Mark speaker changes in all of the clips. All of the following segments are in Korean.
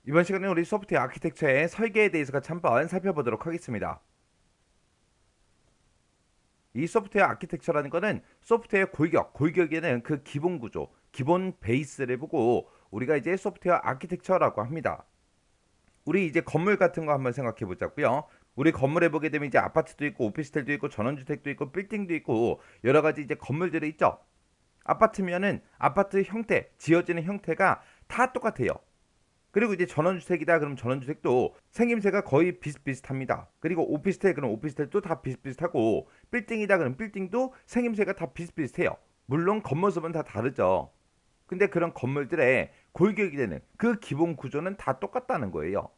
Speaker 1: 이번 시간에 우리 소프트웨어 아키텍처의 설계에 대해서 같이 한번 살펴보도록 하겠습니다. 이 소프트웨어 아키텍처라는 거는 소프트웨어 골격에는 그 기본 구조, 기본 베이스를 보고 우리가 이제 소프트웨어 아키텍처라고 합니다. 우리 이제 건물 같은 거 한번 생각해 보자고요. 우리 건물에 보게 되면 이제 아파트도 있고 오피스텔도 있고 전원주택도 있고 빌딩도 있고 여러 가지 이제 건물들이 있죠. 아파트면은 아파트 형태, 지어지는 형태가 다 똑같아요. 그리고 이제 전원주택이다 그럼 전원주택도 생김새가 거의 비슷비슷합니다. 그리고 오피스텔 그럼 오피스텔도 다 비슷비슷하고 빌딩이다 그럼 빌딩도 생김새가 다 비슷비슷해요. 물론 겉모습은 다 다르죠. 근데 그런 건물들의 골격이 되는 그 기본 구조는 다 똑같다는 거예요.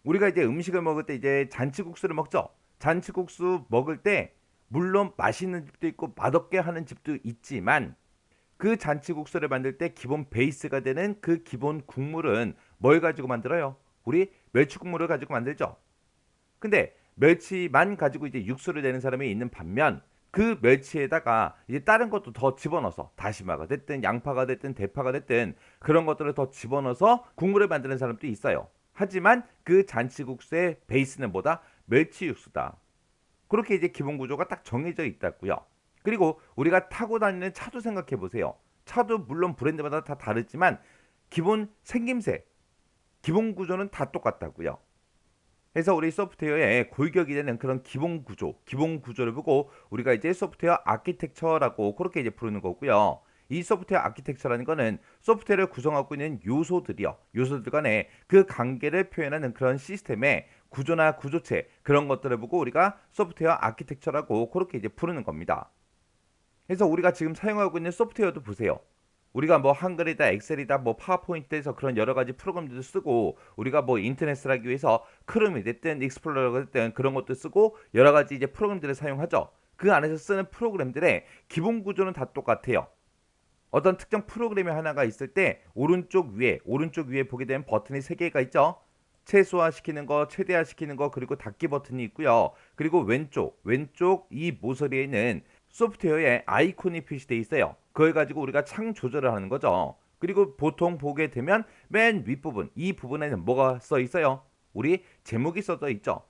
Speaker 1: 우리가 이제 음식을 먹을 때 이제 잔치국수를 먹죠. 잔치국수 먹을 때 물론 맛있는 집도 있고 맛없게 하는 집도 있지만 그 잔치국수를 만들 때 기본 베이스가 되는 그 기본 국물은 뭘 가지고 만들어요? 우리 멸치국물을 가지고 만들죠. 근데 멸치만 가지고 이제 육수를 내는 사람이 있는 반면 그 멸치에다가 이제 다른 것도 더 집어넣어서 다시마가 됐든 양파가 됐든 대파가 됐든 그런 것들을 더 집어넣어서 국물을 만드는 사람도 있어요. 하지만 그 잔치국수의 베이스는 뭐다? 멸치 육수다. 그렇게 이제 기본 구조가 딱 정해져 있다고요. 그리고 우리가 타고 다니는 차도 생각해 보세요. 차도 물론 브랜드마다 다 다르지만 기본 생김새, 기본 구조는 다 똑같다고요. 그래서 우리 소프트웨어의 골격이 되는 그런 기본 구조, 기본 구조를 보고 우리가 이제 소프트웨어 아키텍처라고 그렇게 이제 부르는 거고요. 이 소프트웨어 아키텍처라는 거는 소프트웨어를 구성하고 있는 요소들이요. 요소들 간의 그 관계를 표현하는 그런 시스템의 구조나 구조체 그런 것들을 보고 우리가 소프트웨어 아키텍처라고 그렇게 이제 부르는 겁니다. 그래서 우리가 지금 사용하고 있는 소프트웨어도 보세요. 우리가 뭐 한글이다, 엑셀이다, 뭐 파워포인트에서 그런 여러 가지 프로그램들도 쓰고 우리가 뭐 인터넷을 하기 위해서 크롬이 됐든 익스플로러가 됐든 그런 것도 쓰고 여러 가지 이제 프로그램들을 사용하죠. 그 안에서 쓰는 프로그램들의 기본 구조는 다 똑같아요. 어떤 특정 프로그램이 하나가 있을 때 오른쪽 위에 보게 되면 버튼이 3개가 있죠. 최소화시키는 거, 최대화시키는 거, 그리고 닫기 버튼이 있고요. 그리고 왼쪽 이 모서리에는 소프트웨어에 아이콘이 표시되어 있어요. 그걸 가지고 우리가 창 조절을 하는 거죠. 그리고 보통 보게 되면 맨 윗부분, 이 부분에는 뭐가 써 있어요? 우리 제목이 써져 있죠.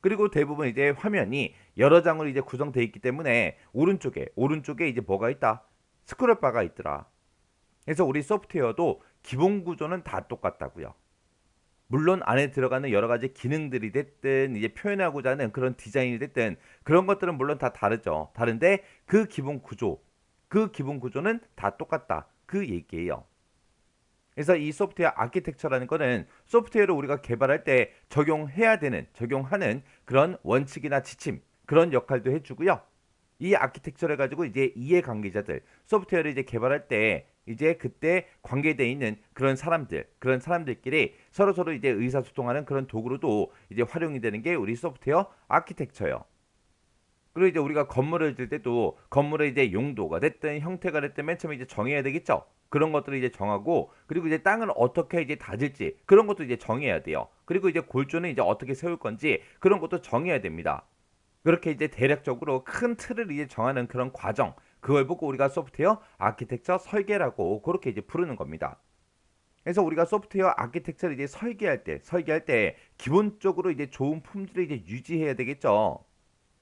Speaker 1: 그리고 대부분 이제 화면이 여러 장으로 이제 구성되어 있기 때문에 오른쪽에 이제 뭐가 있다? 스크롤 바가 있더라. 그래서 우리 소프트웨어도 기본 구조는 다 똑같다고요. 물론 안에 들어가는 여러 가지 기능들이 됐든 이제 표현하고자 하는 그런 디자인이 됐든 그런 것들은 물론 다 다르죠. 다른데 그 기본 구조는 다 똑같다. 그 얘기예요. 그래서 이 소프트웨어 아키텍처라는 거는 소프트웨어를 우리가 개발할 때 적용하는 그런 원칙이나 지침, 그런 역할도 해주고요. 이 아키텍처를 가지고 이제 이해관계자들, 소프트웨어를 이제 개발할 때 이제 그때 관계되어 있는 그런 사람들끼리 서로 이제 의사소통하는 그런 도구로도 이제 활용이 되는 게 우리 소프트웨어 아키텍처예요. 그리고 이제 우리가 건물을 질 때도 건물의 이제 용도가 됐든 형태가 됐든 맨 처음에 이제 정해야 되겠죠. 그런 것들을 이제 정하고 그리고 이제 땅을 어떻게 이제 다질지 그런 것도 이제 정해야 돼요. 그리고 이제 골조는 이제 어떻게 세울 건지 그런 것도 정해야 됩니다. 그렇게 이제 대략적으로 큰 틀을 이제 정하는 그런 과정 그걸 보고 우리가 소프트웨어 아키텍처 설계라고 그렇게 이제 부르는 겁니다. 그래서 우리가 소프트웨어 아키텍처를 이제 설계할 때 기본적으로 이제 좋은 품질을 이제 유지해야 되겠죠.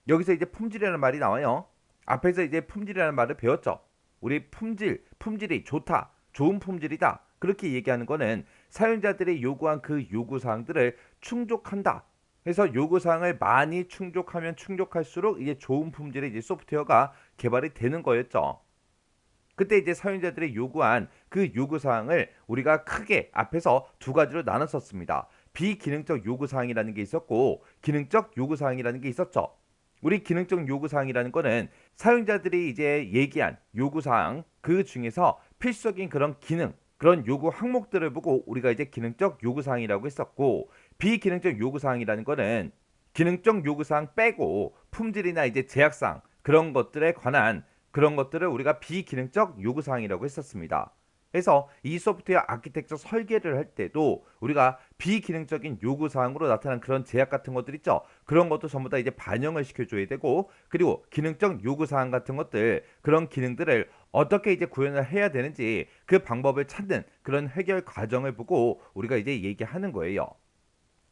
Speaker 1: 여기서 이제 품질이라는 말이 나와요. 앞에서 이제 품질이라는 말을 배웠죠. 우리 품질이 좋다, 좋은 품질이다. 그렇게 얘기하는 거는 사용자들이 요구한 그 요구 사항들을 충족한다. 그래서 요구 사항을 많이 충족하면 충족할수록 이제 좋은 품질의 이제 소프트웨어가 개발이 되는 거였죠. 그때 이제 사용자들이 요구한 그 요구 사항을 우리가 크게 앞에서 두 가지로 나눴었습니다. 비기능적 요구 사항이라는 게 있었고 기능적 요구 사항이라는 게 있었죠. 우리 기능적 요구사항이라는 거는 사용자들이 이제 얘기한 요구사항 그 중에서 필수적인 그런 기능, 그런 요구 항목들을 보고 우리가 이제 기능적 요구사항이라고 했었고 비기능적 요구사항이라는 거는 기능적 요구사항 빼고 품질이나 이제 제약사항 그런 것들에 관한 그런 것들을 우리가 비기능적 요구사항이라고 했었습니다. 해서 이 소프트웨어 아키텍처 설계를 할 때도 우리가 비기능적인 요구 사항으로 나타난 그런 제약 같은 것들 있죠. 그런 것도 전부 다 이제 반영을 시켜줘야 되고, 그리고 기능적 요구 사항 같은 것들, 그런 기능들을 어떻게 이제 구현을 해야 되는지 그 방법을 찾는 그런 해결 과정을 보고 우리가 이제 얘기하는 거예요.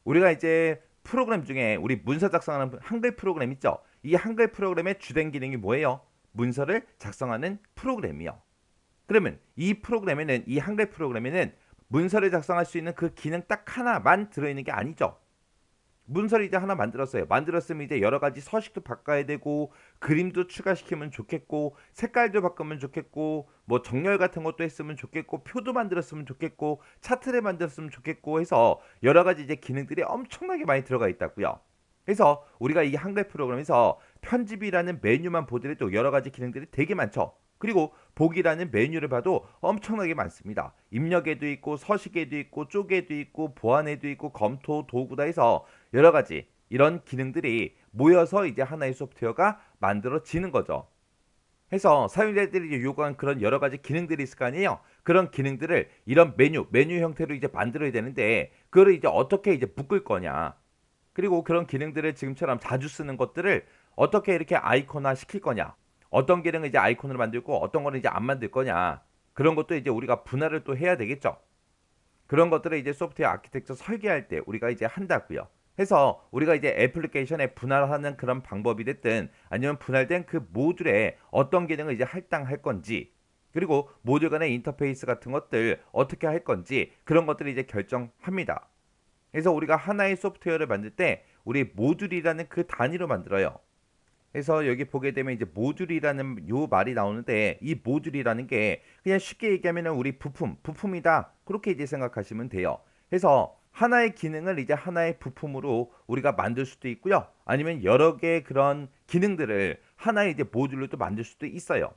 Speaker 1: 우리가 이제 프로그램 중에 우리 문서 작성하는 한글 프로그램 있죠. 이 한글 프로그램의 주된 기능이 뭐예요? 문서를 작성하는 프로그램이요. 그러면 이 프로그램에는, 이 한글 프로그램에는 문서를 작성할 수 있는 그 기능 딱 하나만 들어있는 게 아니죠. 문서를 이제 하나 만들었어요. 만들었으면 이제 여러 가지 서식도 바꿔야 되고, 그림도 추가시키면 좋겠고, 색깔도 바꾸면 좋겠고, 뭐 정렬 같은 것도 했으면 좋겠고, 표도 만들었으면 좋겠고, 차트를 만들었으면 좋겠고 해서 여러 가지 이제 기능들이 엄청나게 많이 들어가 있다고요. 그래서 우리가 이 한글 프로그램에서 편집이라는 메뉴만 보더라도 여러 가지 기능들이 되게 많죠. 그리고 보기라는 메뉴를 봐도 엄청나게 많습니다. 입력에도 있고, 서식에도 있고, 쪼개도 있고, 보안에도 있고, 검토 도구다 해서 여러 가지 이런 기능들이 모여서 이제 하나의 소프트웨어가 만들어지는 거죠. 해서 사용자들이 요구한 그런 여러 가지 기능들이 있을 거 아니에요. 그런 기능들을 이런 메뉴 형태로 이제 만들어야 되는데, 그거를 이제 어떻게 이제 묶을 거냐. 그리고 그런 기능들을 지금처럼 자주 쓰는 것들을 어떻게 이렇게 아이콘화 시킬 거냐. 어떤 기능을 이제 아이콘으로 만들고 어떤 거는 이제 안 만들 거냐. 그런 것도 이제 우리가 분할을 또 해야 되겠죠. 그런 것들을 이제 소프트웨어 아키텍처 설계할 때 우리가 이제 한다고요. 해서 우리가 이제 애플리케이션에 분할하는 그런 방법이 됐든, 아니면 분할된 그 모듈에 어떤 기능을 이제 할당할 건지, 그리고 모듈 간의 인터페이스 같은 것들 어떻게 할 건지, 그런 것들을 이제 결정합니다. 그래서 우리가 하나의 소프트웨어를 만들 때 우리 모듈이라는 그 단위로 만들어요. 그래서 여기 보게 되면 이제 모듈이라는 요 말이 나오는데, 이 모듈이라는 게 그냥 쉽게 얘기하면 우리 부품이다, 그렇게 이제 생각하시면 돼요. 그래서 하나의 기능을 이제 하나의 부품으로 우리가 만들 수도 있고요. 아니면 여러 개의 그런 기능들을 하나의 이제 모듈로 또 만들 수도 있어요.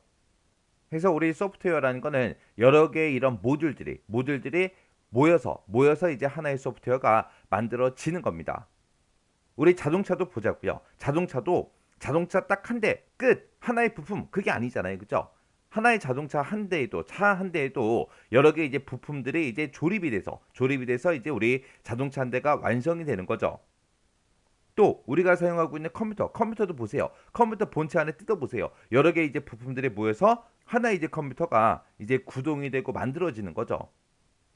Speaker 1: 그래서 우리 소프트웨어라는 거는 여러 개의 이런 모듈들이 모여서 이제 하나의 소프트웨어가 만들어지는 겁니다. 우리 자동차도 보자고요. 자동차 딱 한 대, 끝. 하나의 부품, 그게 아니잖아요. 그죠? 하나의 자동차 한 대에도, 차 한 대에도 여러 개 이제 부품들이 이제 조립이 돼서 이제 우리 자동차 한 대가 완성이 되는 거죠. 또 우리가 사용하고 있는 컴퓨터도 보세요. 컴퓨터 본체 안에 뜯어보세요. 여러 개 이제 부품들이 모여서 하나의 이제 컴퓨터가 이제 구동이 되고 만들어지는 거죠.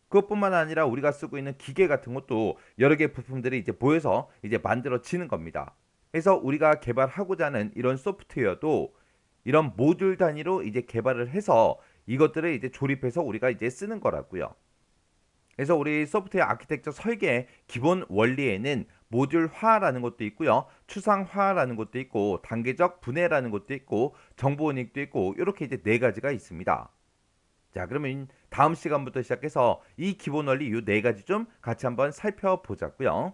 Speaker 1: 그것뿐만 아니라 우리가 쓰고 있는 기계 같은 것도 여러 개 부품들이 이제 모여서 이제 만들어지는 겁니다. 그래서 우리가 개발하고자 하는 이런 소프트웨어도 이런 모듈 단위로 이제 개발을 해서 이것들을 이제 조립해서 우리가 이제 쓰는 거라고요. 그래서 우리 소프트웨어 아키텍처 설계 기본 원리에는 모듈화라는 것도 있고요. 추상화라는 것도 있고, 단계적 분해라는 것도 있고, 정보 은닉도 있고, 이렇게 이제 네 가지가 있습니다. 자, 그러면 다음 시간부터 시작해서 이 기본 원리 이 네 가지 좀 같이 한번 살펴보자고요.